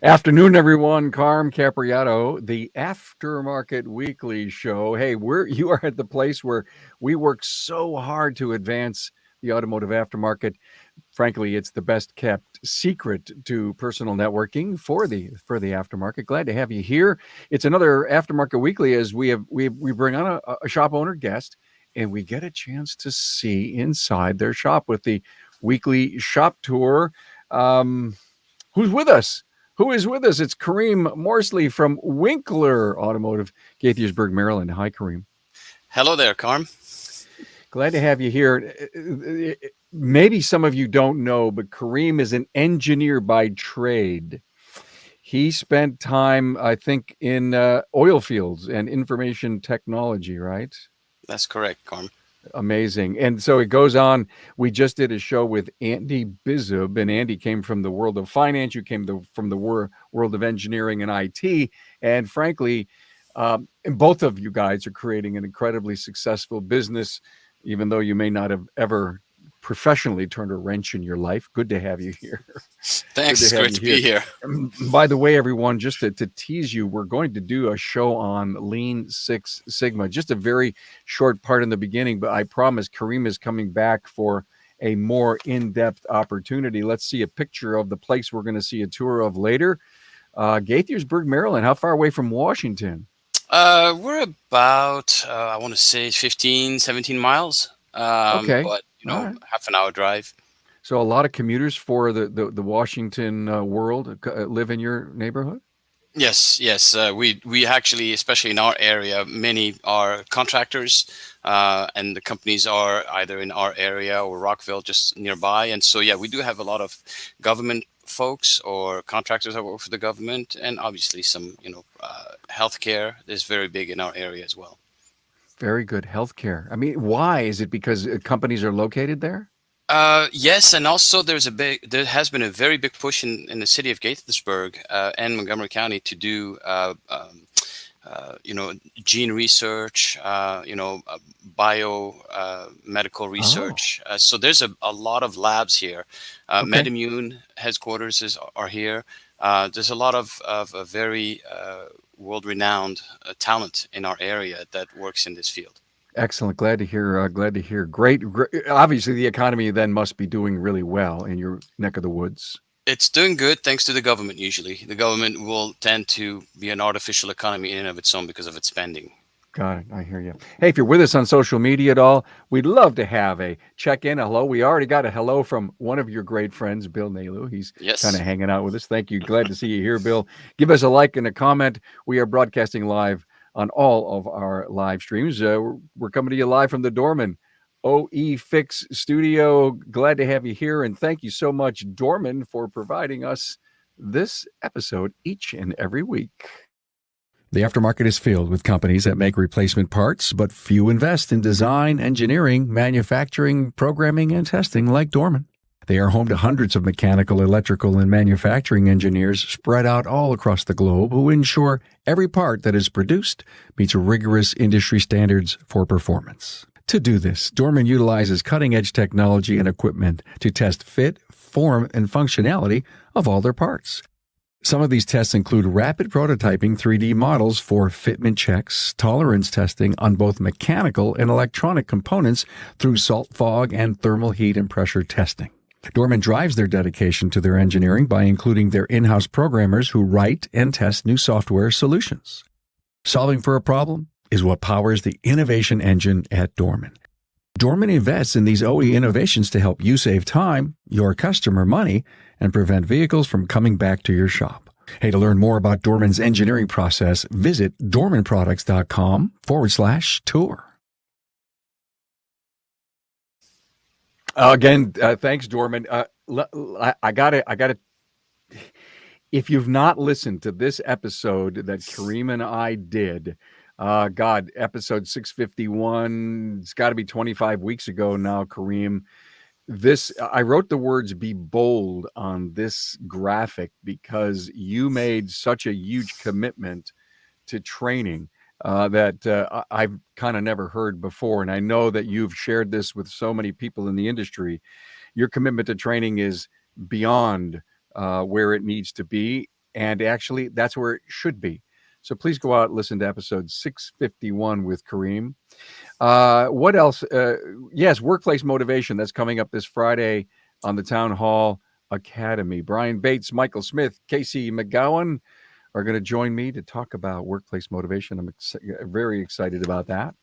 Afternoon, everyone. Carm Capriato, the Aftermarket Weekly show. Hey, you are at the place where we work so hard to advance the automotive aftermarket. Frankly, it's the best kept secret to personal networking for the aftermarket. Glad to have you here. It's another Aftermarket Weekly as we bring on a shop owner guest and we get a chance to see inside their shop with the weekly shop tour. Who's with us? Who is with us? It's Kareem Morsley from Winkler Automotive, Gaithersburg, Maryland. Hi, Kareem. Hello there, Carm. Glad to have you here. Maybe some of you don't know, but Kareem is an engineer by trade. He spent time, I think, in oil fields and information technology, right? That's correct, Carm. Amazing. And so it goes on. We just did a show with Andy Bizub, and Andy came from the world of finance. You came from the world of engineering and IT. And frankly, and both of you guys are creating an incredibly successful business, even though you may not have ever professionally turned a wrench in your life. Good to have you here. Thanks. It's great to be here. By the way, everyone, just to tease you, we're going to do a show on Lean Six Sigma, just a very short part in the beginning, but I promise Kareem is coming back for a more in-depth opportunity. Let's see a picture of the place we're going to see a tour of later. Gaithersburg, Maryland. How far away from Washington? We're about, I want to say 15, 17 miles. Okay. But, Right. half an hour drive. So a lot of commuters for the Washington world live in your neighborhood? Yes. We actually, especially in our area, many are contractors, and the companies are either in our area or Rockville, just nearby. And so, yeah, we do have a lot of government folks or contractors that work for the government, and obviously some, healthcare is very big in our area as well. Very good healthcare. I mean, why? Is it because companies are located there? Yes, and also there has been a very big push in the city of Gaithersburg and Montgomery County to do, gene research, bio medical research. So there's a lot of labs here. Okay. MedImmune headquarters are here. There's a lot of a very world-renowned talent in our area that works in this field. Excellent. Glad to hear. Glad to hear. Great. Obviously, the economy then must be doing really well in your neck of the woods. It's doing good thanks to the government. Usually, the government will tend to be an artificial economy in and of its own because of its spending. Got it. I hear you. Hey, if you're with us on social media at all, we'd love to have a check-in, a hello. We already got a hello from one of your great friends, Bill Nalu. He's Yes. kind of hanging out with us. Thank you. Glad to see you here, Bill. Give us a like and a comment. We are broadcasting live on all of our live streams. We're coming to you live from the Dorman OE Fix studio. Glad to have you here. And thank you so much, Dorman, for providing us this episode each and every week. The aftermarket is filled with companies that make replacement parts, but few invest in design, engineering, manufacturing, programming, and testing like Dorman. They are home to hundreds of mechanical, electrical, and manufacturing engineers spread out all across the globe who ensure every part that is produced meets rigorous industry standards for performance. To do this, Dorman utilizes cutting-edge technology and equipment to test fit, form, and functionality of all their parts. Some of these tests include rapid prototyping 3D models for fitment checks, tolerance testing on both mechanical and electronic components through salt fog and thermal heat and pressure testing. Dorman drives their dedication to their engineering by including their in-house programmers who write and test new software solutions. Solving for a problem is what powers the innovation engine at Dorman. Dorman invests in these OE innovations to help you save time, your customer money, and prevent vehicles from coming back to your shop. Hey, to learn more about Dorman's engineering process, visit dormanproducts.com/tour. Again, thanks, Dorman. I gotta. If you've not listened to this episode that Kareem and I did, episode 651, it's got to be 25 weeks ago now, Kareem. I wrote the words "be bold" on this graphic because you made such a huge commitment to training that I've kind of never heard before. And I know that you've shared this with so many people in the industry. Your commitment to training is beyond where it needs to be. And actually, that's where it should be. So please go out and listen to episode 651 with Kareem. What else? Yes, workplace motivation. That's coming up this Friday on the Town Hall Academy. Brian Bates, Michael Smith, Casey McGowan are going to join me to talk about workplace motivation. I'm very excited about that.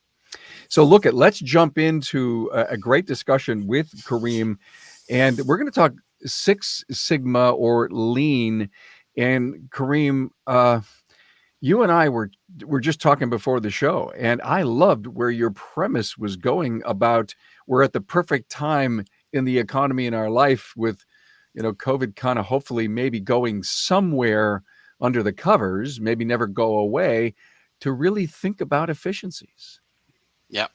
So, let's jump into a great discussion with Kareem, and we're going to talk Six Sigma or Lean. And Kareem, you and I were just talking before the show, and I loved where your premise was going about we're at the perfect time in the economy in our life with, COVID kind of hopefully maybe going somewhere under the covers, maybe never go away, to really think about efficiencies. Yeah.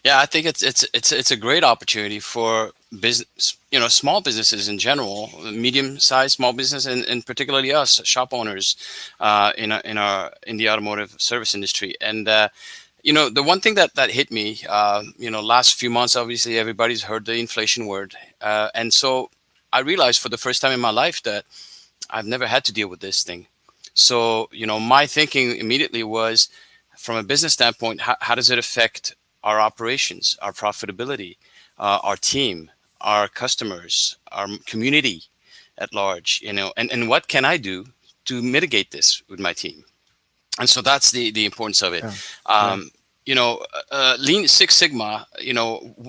Yeah, I think it's a great opportunity for business, small businesses in general, medium-sized small business, and particularly us shop owners in the automotive service industry. And the one thing that hit me, last few months, obviously everybody's heard the inflation word, and so I realized for the first time in my life that I've never had to deal with this thing. So my thinking immediately was, from a business standpoint, how does it affect our operations, our profitability, our team, our customers, our community at large, and what can I do to mitigate this with my team? And so that's the importance of it. Yeah. Right. Um, Lean Six Sigma,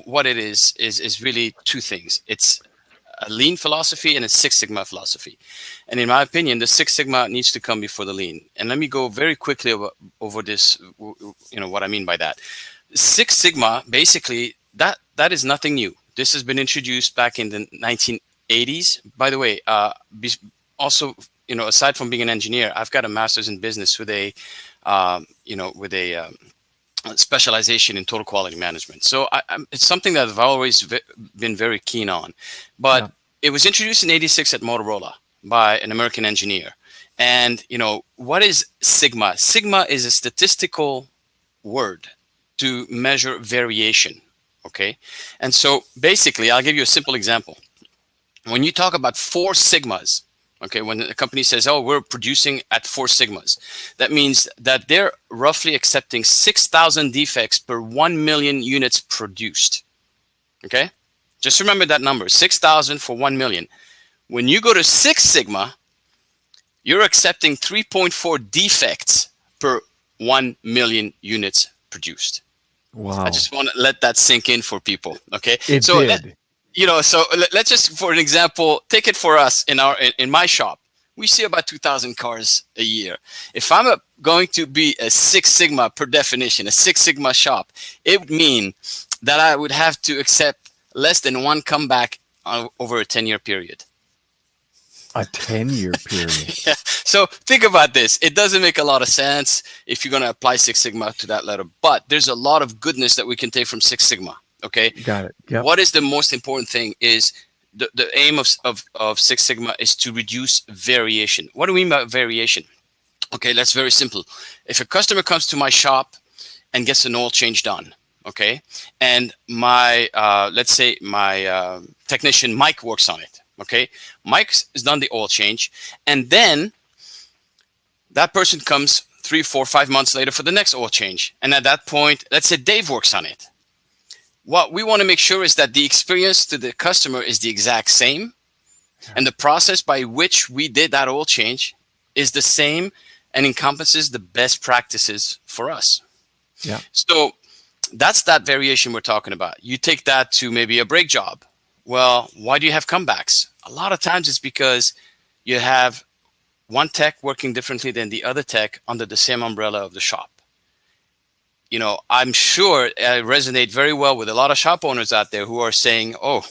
what it is really two things. It's a lean philosophy and a Six Sigma philosophy. And in my opinion, the Six Sigma needs to come before the lean. And let me go very quickly over this, what I mean by that. Six Sigma, basically, that is nothing new. This has been introduced back in the 1980s. By the way, also, aside from being an engineer, I've got a master's in business with a specialization in total quality management. So it's something that I've always been very keen on. But Yeah. it was introduced in '86 at Motorola by an American engineer. And what is Sigma? Sigma is a statistical word to measure variation. Okay. And so basically, I'll give you a simple example. When you talk about 4 sigmas, okay, when a company says, oh, we're producing at 4 sigmas, that means that they're roughly accepting 6,000 defects per 1 million units produced. Okay. Just remember that number, 6,000 for 1 million. When you go to 6 sigma, you're accepting 3.4 defects per 1 million units produced. Wow. I just want to let that sink in for people. Okay. It So, did. let's just, for an example, take it for us in my shop. We see about 2,000 cars a year. If I'm going to be a Six Sigma per definition, a Six Sigma shop, it would mean that I would have to accept less than 1 comeback over a 10-year period. A 10-year period. Yeah. So think about this. It doesn't make a lot of sense if you're going to apply Six Sigma to that letter, but there's a lot of goodness that we can take from Six Sigma. Okay. Got it. Yep. What is the most important thing is the aim of Six Sigma is to reduce variation. What do we mean by variation? Okay, that's very simple. If a customer comes to my shop and gets an oil change done, okay, and my let's say my technician Mike works on it. Okay, Mike has done the oil change, and then that person comes 3, 4, 5 months later for the next oil change, and at that point, let's say Dave works on it. What we want to make sure is that the experience to the customer is the exact same, and the process by which we did that oil change is the same and encompasses the best practices for us. Yeah. So that's that variation we're talking about. You take that to maybe a brake job. Well, why do you have comebacks? A lot of times it's because you have one tech working differently than the other tech under the same umbrella of the shop. I'm sure I resonate very well with a lot of shop owners out there who are saying, oh,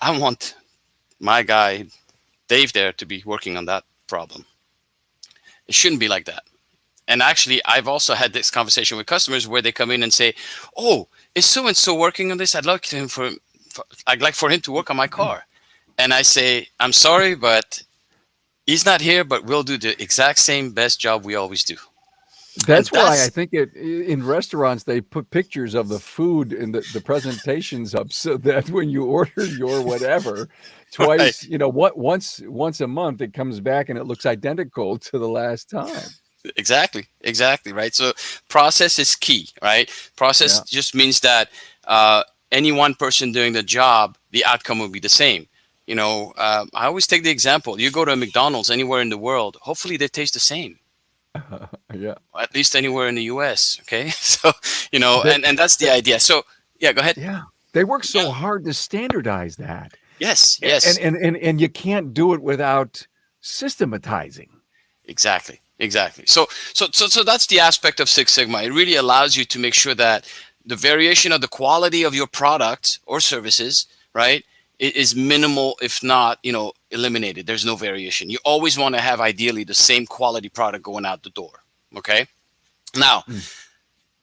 I want my guy, Dave, there to be working on that problem. It shouldn't be like that. And actually, I've also had this conversation with customers where they come in and say, oh, is so-and-so working on this? I'd like for him to work on my car. And I say, I'm sorry, but he's not here, but we'll do the exact same best job we always do. That's why I think in restaurants they put pictures of the food and the presentations up so that when you order your whatever, Right. twice, once a month it comes back and it looks identical to the last time. Exactly, right? So process is key, right? Process Yeah. just means that uh, any one person doing the job, the outcome will be the same. I always take the example: you go to a McDonald's anywhere in the world, hopefully they taste the same, Yeah. at least anywhere in the U.S. Okay, so They, and that's the idea. So yeah, go ahead. yeah. They work Yeah. so hard to standardize that. Yes, And yes. and and, and you can't do it without systematizing. Exactly. So that's the aspect of Six Sigma. It really allows you to make sure that the variation of the quality of your product or services, right, is minimal, if not, eliminated. There's no variation. You always want to have ideally the same quality product going out the door. Okay. Now, Mm.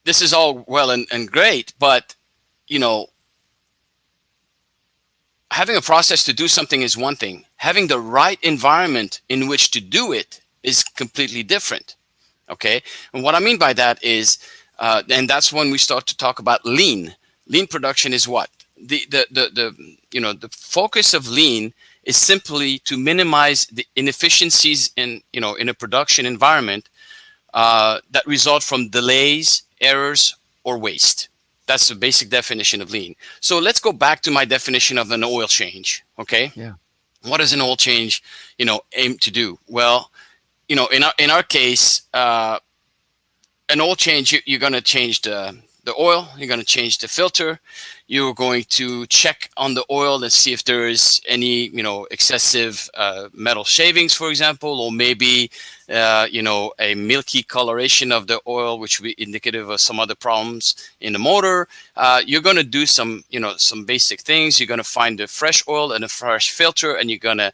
this is all well and great, but you know, having a process to do something is one thing. Having the right environment in which to do it is completely different. Okay, and what I mean by that is, and that's when we start to talk about lean. Lean production is what the focus of lean is simply to minimize the inefficiencies in a production environment that result from delays, errors, or waste. That's the basic definition of lean. So let's go back to my definition of an oil change. Okay, Yeah. what does an oil change, aim to do? Well, in our case, an oil change, you're going to change the oil, you're going to change the filter, you're going to check on the oil and see if there is any excessive metal shavings, for example, or maybe a milky coloration of the oil, which would be indicative of some other problems in the motor. You're going to do some basic things. You're going to find the fresh oil and a fresh filter, and you're going to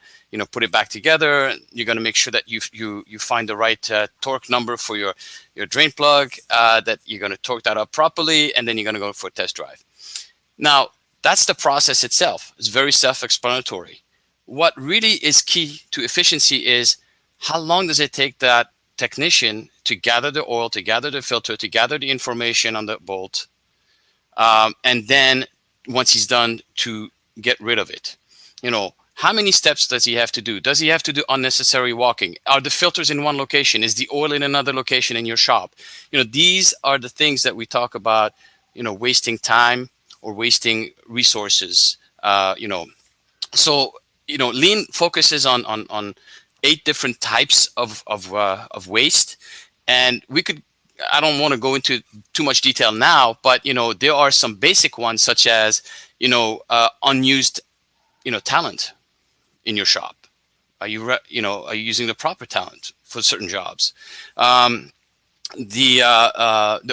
put it back together. You're going to make sure that you find the right torque number for your drain plug, that you're going to torque that up properly, and then you're going to go for a test drive. Now, that's the process itself. It's very self-explanatory. What really is key to efficiency is how long does it take that technician to gather the oil, to gather the filter, to gather the information on the bolt, and then once he's done, to get rid of it. How many steps does he have to do? Does he have to do unnecessary walking? Are the filters in one location? Is the oil in another location in your shop? These are the things that we talk about, wasting time or wasting resources. So lean focuses on 8 different types of waste, and we could. I don't want to go into too much detail now, but there are some basic ones, such as unused talent in your shop. Are you using the proper talent for certain jobs? The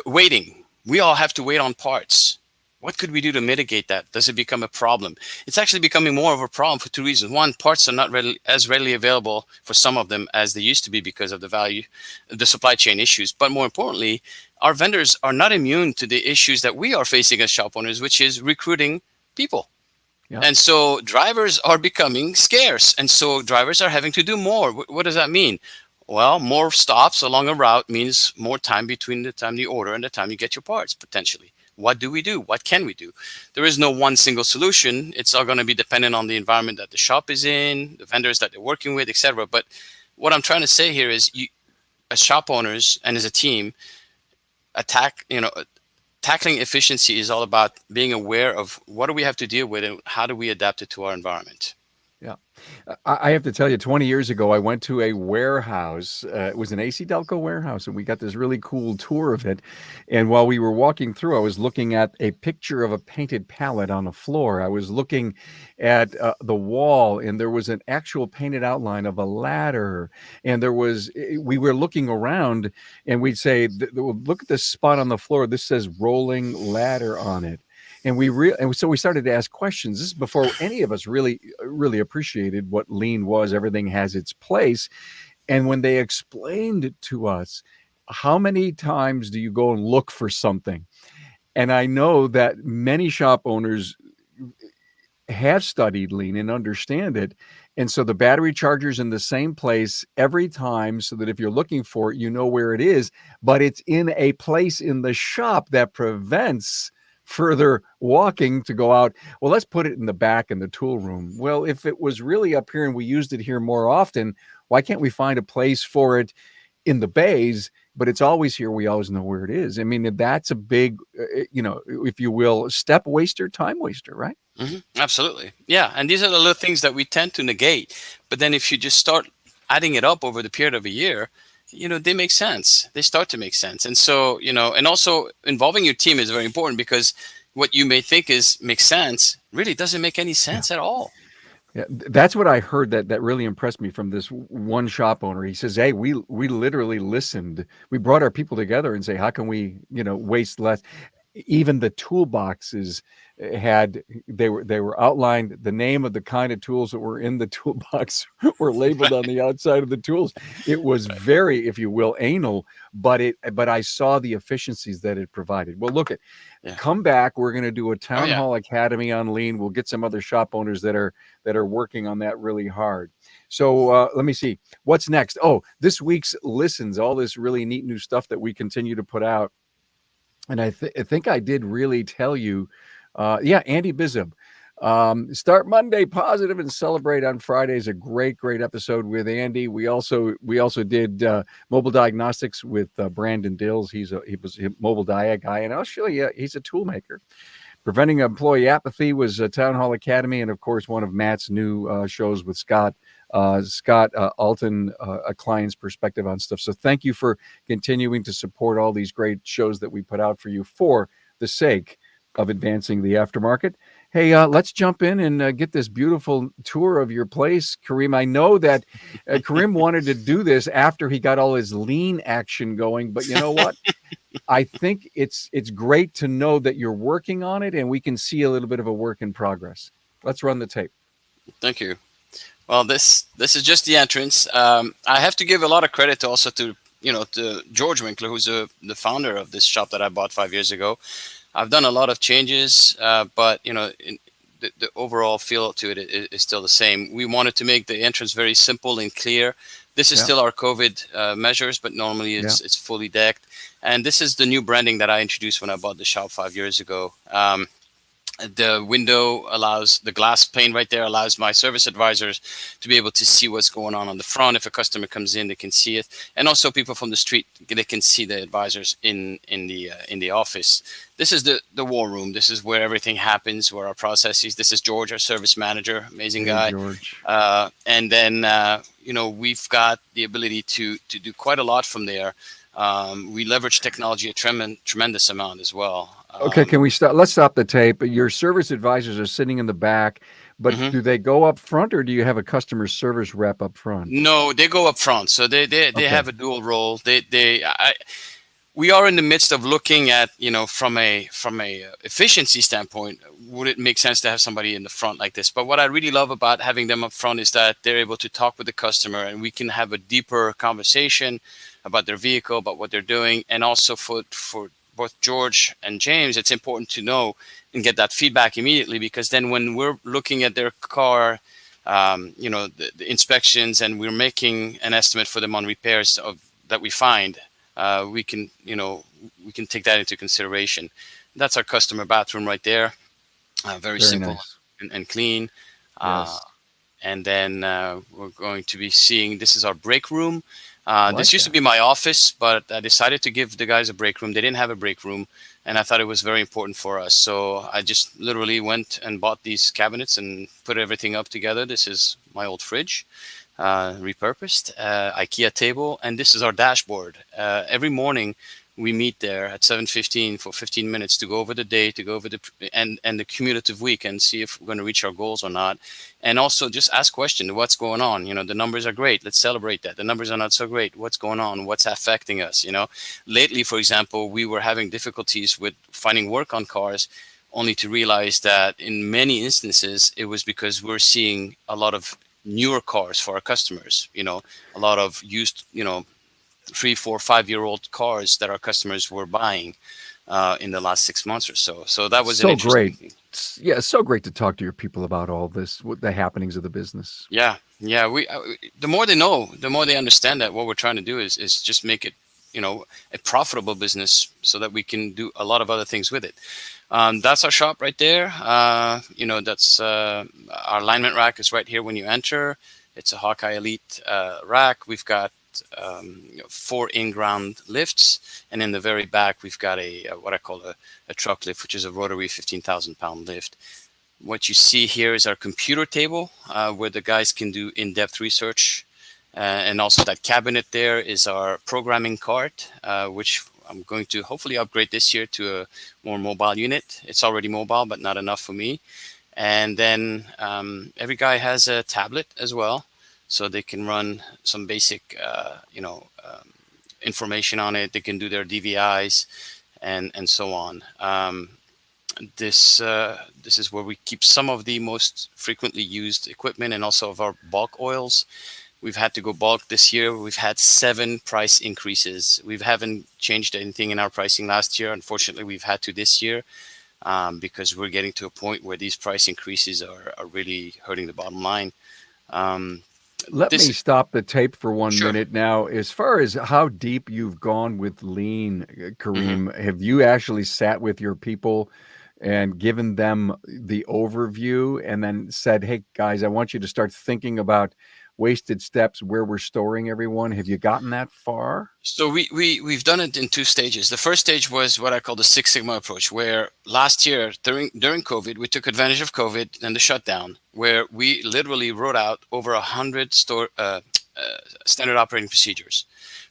waiting. We all have to wait on parts. What could we do to mitigate that? Does it become a problem? It's actually becoming more of a problem for 2 reasons. One, parts are not as readily available for some of them as they used to be because of the supply chain issues. But more importantly, our vendors are not immune to the issues that we are facing as shop owners, which is recruiting people. Yeah. And so drivers are becoming scarce. And so drivers are having to do more. What does that mean? Well, more stops along a route means more time between the time you order and the time you get your parts, potentially. What do we do? What can we do? There is no one single solution. It's all going to be dependent on the environment that the shop is in, the vendors that they're working with, etc. But what I'm trying to say here is, as shop owners and as a team, tackling efficiency is all about being aware of what do we have to deal with and how do we adapt it to our environment. Yeah. I have to tell you, 20 years ago, I went to a warehouse. It was an AC Delco warehouse, and we got this really cool tour of it. And while we were walking through, I was looking at a picture of a painted pallet on the floor. I was looking at the wall, and there was an actual painted outline of a ladder. And we were looking around, and we'd say, look at this spot on the floor. This says rolling ladder on it. And so we started to ask questions. This is before any of us really appreciated what lean was. Everything has its place. And when they explained it to us, how many times do you go and look for something? And I know that many shop owners have studied lean and understand it. And so the battery charger's in the same place every time, so that if you're looking for it, you know where it is, but it's in a place in the shop that prevents further walking to go out. Well, let's put it in the back in the tool room. Well, if it was really up here and we used it here more often, why can't we find a place for it in the bays? But it's always here. We always know where it is. I mean, that's a big, if you will, step waster, time waster, right? Absolutely. Yeah. And these are the little things that we tend to negate. But then if you just start adding it up over the period of a year, they make sense. They start to make sense. And so, and also involving your team is very important, because what you may think makes sense really doesn't make any sense at all. Yeah, that's what I heard that really impressed me from this one shop owner. He says, "Hey, we literally listened. We brought our people together and say, how can we, waste less? Even the toolboxes had they were outlined. The name of the kind of tools that were in the toolbox were labeled on the outside of the tools. It was very, if you will, anal, but I saw the efficiencies that it provided. Well, look at come back. We're going to do a town hall academy on lean. We'll get some other shop owners that are working on that really hard. So let me see what's next. Oh, this week's listens, all this really neat new stuff that we continue to put out. And I think I did really tell you, Andy Bizub. Start Monday positive and celebrate on Friday is a great episode with Andy. We also did mobile diagnostics with Brandon Dills. He was a mobile dia guy in Australia. He's a tool maker. Preventing employee apathy was a Town Hall Academy, and of course one of Matt's new shows with Scott Alton, a client's perspective on stuff. So thank you for continuing to support all these great shows that we put out for you for the sake of advancing the aftermarket. Hey, let's jump in and get this beautiful tour of your place. Kareem, I know that Kareem wanted to do this after he got all his lean action going, but you know what? I think it's great to know that you're working on it and we can see a little bit of a work in progress. Let's run the tape. Thank you. Well, this is just the entrance. I have to give a lot of credit also to George Winkler, who's the founder of this shop that I bought 5 years ago. I've done a lot of changes, but the overall feel to it is still the same. We wanted to make the entrance very simple and clear. This is still our COVID measures, but normally it's fully decked. And this is the new branding that I introduced when I bought the shop 5 years ago. The window allows, the glass pane right there allows my service advisors to be able to see what's going on the front. If a customer comes in, they can see it. And also people from the street, they can see the advisors in the office. This is the war room. This is where everything happens, where our processes. This is George, our service manager, amazing guy. George. And then, we've got the ability to do quite a lot from there. We leverage technology a tremendous amount as well. Okay, can we stop? Let's stop the tape. Your service advisors are sitting in the back, but do they go up front, or do you have a customer service rep up front? No, they go up front. So they have a dual role. We are in the midst of looking at, from a efficiency standpoint, would it make sense to have somebody in the front like this? But what I really love about having them up front is that they're able to talk with the customer, and we can have a deeper conversation about their vehicle, about what they're doing. And also for both George and James, it's important to know and get that feedback immediately, because then when we're looking at their car, the inspections, and we're making an estimate for them on repairs that we find, we can take that into consideration. That's our customer bathroom right there. Very simple nice. and clean. Yes. And then we're going to be seeing, this is our break room. This used to be my office, but I decided to give the guys a break room. They didn't have a break room, and I thought it was very important for us. So I just literally went and bought these cabinets and put everything up together. This is my old fridge, repurposed, IKEA table, and this is our dashboard. Every morning we meet there at 7:15 for 15 minutes to go over the day, to go over and the cumulative week, and see if we're going to reach our goals or not. And also just ask questions. What's going on? The numbers are great. Let's celebrate that. The numbers are not so great. What's going on? What's affecting us? Lately, for example, we were having difficulties with finding work on cars, only to realize that in many instances, it was because we're seeing a lot of newer cars for our customers, a lot of used, 3, 4, 5-year-old cars that our customers were buying in the last 6 months or so. So that was so an interesting great. Yeah, it's so great to talk to your people about all this, the happenings of the business. Yeah. We the more they know, the more they understand that what we're trying to do is just make it a profitable business so that we can do a lot of other things with it. That's our shop right there. That's our alignment rack is right here when you enter. It's a Hawkeye Elite rack. We've got 4 in-ground lifts, and in the very back we've got what I call a truck lift, which is a rotary 15,000-pound lift. What you see here is our computer table where the guys can do in-depth research. And also that cabinet there is our programming cart, which I'm going to hopefully upgrade this year to a more mobile unit. It's already mobile, but not enough for me. And then every guy has a tablet as well, so they can run some basic, information on it. They can do their DVIs and so on. This is where we keep some of the most frequently used equipment and also of our bulk oils. We've had to go bulk this year. We've had 7 price increases. We haven't changed anything in our pricing last year. Unfortunately, we've had to this year because we're getting to a point where these price increases are really hurting the bottom line. Um, Let this me stop the tape for 1 Sure. minute now. As far as how deep you've gone with lean, Hmm. Kareem, have you actually sat with your people and given them the overview and then said, "Hey guys, I want you to start thinking about wasted steps where we're storing everyone"? Have you gotten that far? So we've done it in 2 stages. The first stage was what I call the Six Sigma approach, where last year during COVID, we took advantage of COVID and the shutdown, where we literally wrote out over 100 standard operating procedures.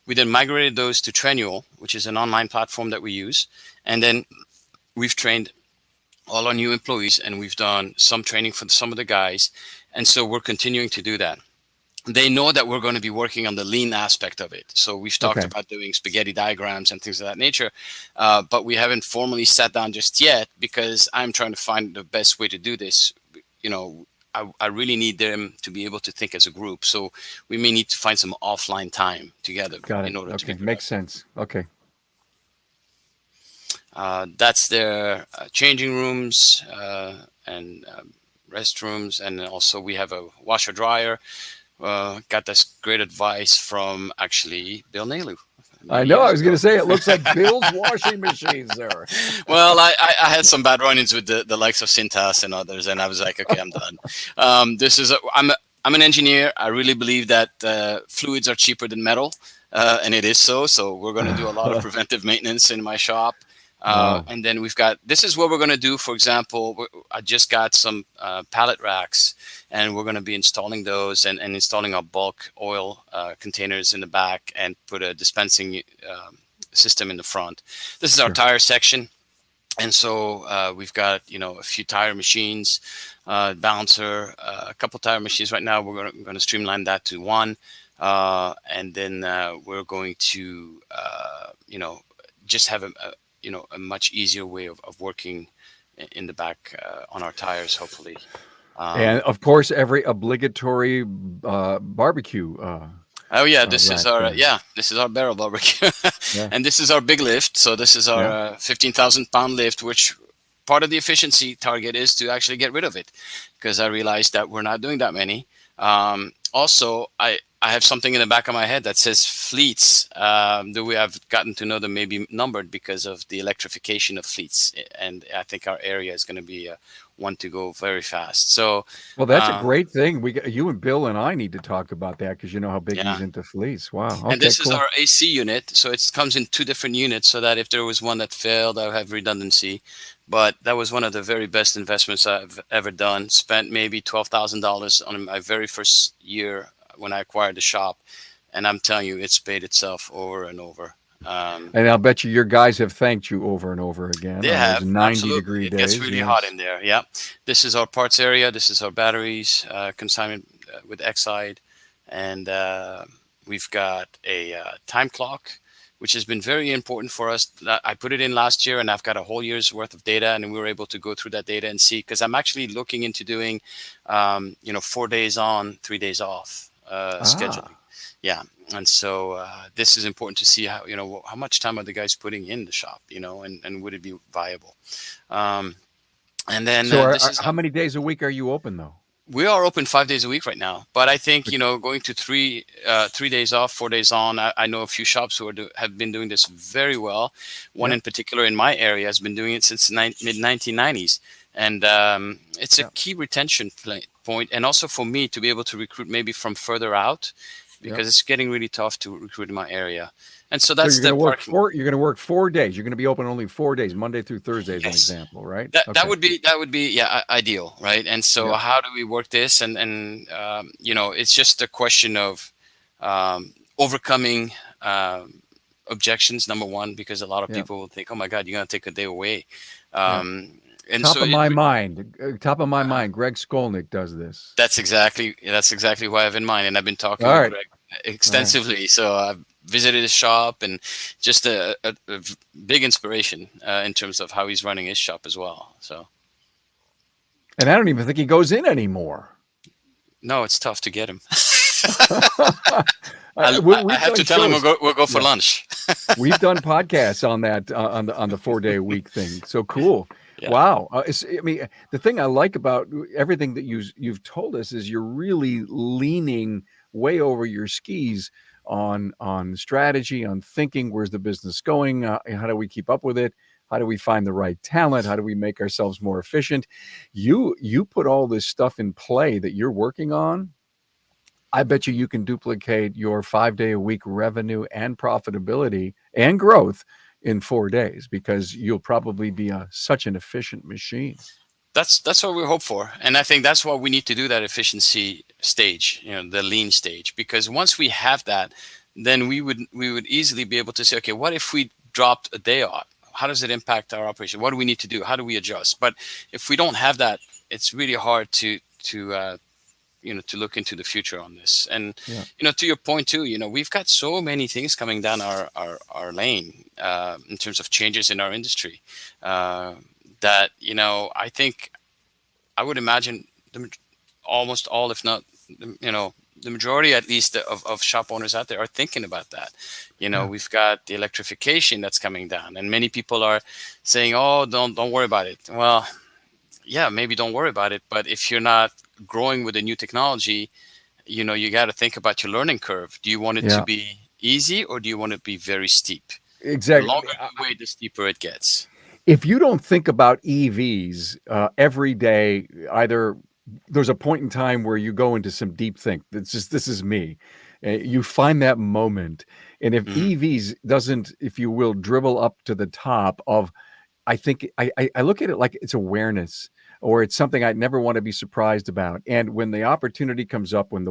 We then migrated those to Trenual, which is an online platform that we use, and then we've trained all our new employees, and we've done some training for some of the guys, and so we're continuing to do that. They know that we're going to be working on the lean aspect of it. So we've talked Okay, about doing spaghetti diagrams and things of that nature, but we haven't formally sat down just yet because I'm trying to find the best way to do this. You know, I really need them to be able to think as a group. So we may need to find some offline time together got it. in order to be Okay, makes productive. sense. Okay. That's their changing rooms and restrooms, and also we have a washer dryer. Got this great advice from actually Bill Nalu I many know. I years was going ago. to say it looks like Bill's washing machines there. Well, I had some bad run-ins with the likes of Cintas and others, and I was like, okay, I'm done. I'm an engineer. I really believe that fluids are cheaper than metal, and it is so. So we're going to do a lot of preventive maintenance in my shop. Wow. And then this is what we're going to do. For example, I just got some pallet racks, and we're going to be installing those and installing our bulk oil containers in the back and put a dispensing system in the front. This is our Sure. tire section. And so we've got a few tire machines, balancer, a couple tire machines. Right now, we're going to streamline that to one, and then we're going to just have a much easier way of working in the back on our tires, hopefully. And Um, of course, every obligatory barbecue Oh yeah, rack there. this is our barrel barbecue, Yeah. and this is our big lift. So this is our Yeah. 15,000-pound lift, which part of the efficiency target is to actually get rid of it, because I realized that we're not doing that many. Also, I have something in the back of my head that says fleets. That we have gotten to know them maybe numbered because of the electrification of fleets, and I think our area is going to be one to go very fast. So. Well, that's a Um, great thing. You and Bill and I need to talk about that because you know how big yeah. he's into fleece. Wow. And Okay, this is cool. our AC unit, so it comes in 2 different units, so that if there was one that failed, I would have redundancy. But that was one of the very best investments I've ever done. Spent maybe $12,000 on my very first year when I acquired the shop, and I'm telling you, it's paid itself over and over. Um, And I'll bet you your guys have thanked you over and over again they on those have, 90 absolutely. degree It gets days. really hot Yes. in there. Yeah, this is our parts area. This is our batteries consignment with Exide, and we've got a time clock, which has been very important for us. I put it in last year, and I've got a whole year's worth of data, and we were able to go through that data and see, because I'm actually looking into doing, 4 days on, 3 days off scheduling. Ah. Yeah, and so this is important to see how much time are the guys putting in the shop, and would it be viable? Um, and then So this is how many days a week are you open though? We are open 5 days a week right now, but I think going to 3 days off, 4 days on. I know a few shops who have been doing this very well. One Yeah, in particular in my area has been doing it since mid 1990s, and it's a yeah, key retention point, and also for me to be able to recruit maybe from further out, yeah. because it's getting really tough to recruit in my area, and so So that's the parking. you're going to work 4 days. You're going to be open only 4 days, Monday through Thursday, as an Yes. example, right? That Okay. would be, yeah, ideal, right? And so Yeah, how do we work this? And it's just a question of overcoming objections. Number one, because a lot of yeah. people will think, "Oh my God, you're gonna take a day away," Yeah. um, and Top so of my mind. Top of my uh, mind. Greg Skolnick does this. that's exactly what I have in mind. And I've been talking All with right. Greg All right. extensively. So I've visited his shop, and just a big inspiration in terms of how he's running his shop as well. So. And I don't even think he goes in anymore. No, it's tough to get him. I We've have done to tell him shows. we'll go for Yeah. lunch. We've done podcasts on that on the 4 day a week thing. So cool. Yeah, Wow. I mean, the thing I like about everything that you've told us is you're really leaning way over your skis on strategy, on thinking, where's the business going? How do we keep up with it? How do we find the right talent? How do we make ourselves more efficient? You put all this stuff in play that you're working on. I bet you can duplicate your 5 day a week revenue and profitability and growth in 4 days because you'll probably be such an efficient machine. that's what we hope for, and I think that's what we need to do. That efficiency stage, the lean stage, because once we have that, then we would easily be able to say, okay, what if we dropped a day off? How does it impact our operation? What do we need to do? How do we adjust? But if we don't have that, it's really hard to look into the future on this. And Yeah. to your point too, we've got so many things coming down our lane in terms of changes in our industry, uh, that I think, I would imagine almost all, if not the majority at least of shop owners out there are thinking about that. Yeah. We've got the electrification that's coming down, and many people are saying, oh, don't worry about it. Well, yeah, maybe don't worry about it, but if you're not growing with a new technology, you got to think about your learning curve. Do you want it to Yeah. be easy, or do you want it to be very steep? The Exactly. longer you wait, the steeper it gets. If you don't think about EVs every day, either there's a point in time where you go into some deep think. It's just this is me. You find that moment, and if Mhm. EVs doesn't, if you will, dribble up to the top of, I think I look at it like it's awareness or it's something I'd never want to be surprised about. And when the opportunity comes up, when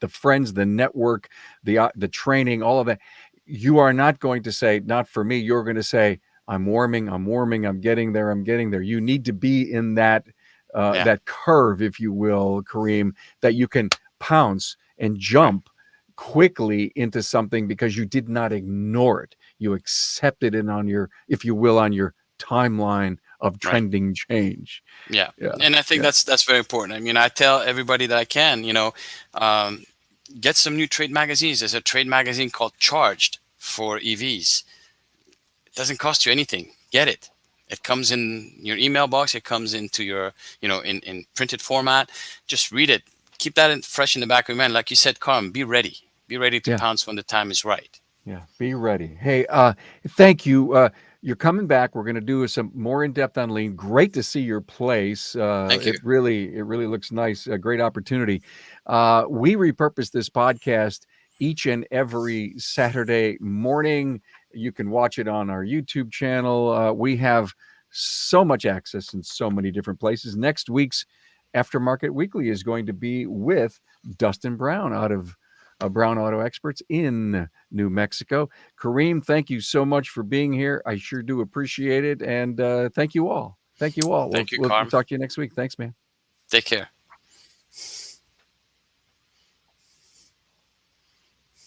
the friends, the network, the training, all of that, you are not going to say, not for me. You're going to say, I'm warming, I'm warming, I'm getting there, I'm getting there. You need to be in Yeah, that curve, if you will, Kareem, that you can pounce and right, jump quickly into something because you did not ignore it. You accepted it on your, if you will, on your timeline of right. trending change. Yeah, Yeah. and I think Yeah. that's very important. I mean, I tell everybody that I can, um, get some new trade magazines. There's a trade magazine called Charged for EVs. It doesn't cost you anything. Get it. It comes in your email box. It comes into your, in printed format. Just read it. Keep that fresh in the back of your mind. Like you said, Carm, be ready. Be ready to Yeah. pounce when the time is right. Yeah, be ready. Hey, thank you. You're coming back. We're going to do some more in depth on lean. Great to see your place. Thank you. It really looks nice. A great opportunity. We repurpose this podcast each and every Saturday morning. You can watch it on our YouTube channel. We have so much access in so many different places. Next week's Aftermarket Weekly is going to be with Dustin Brown out of Brown Auto Experts in New Mexico. Kareem, thank you so much for being here. I sure do appreciate it. And thank you all. Thank you all. Thank you, We'll Carm. talk to you next week. Thanks, man. Take care.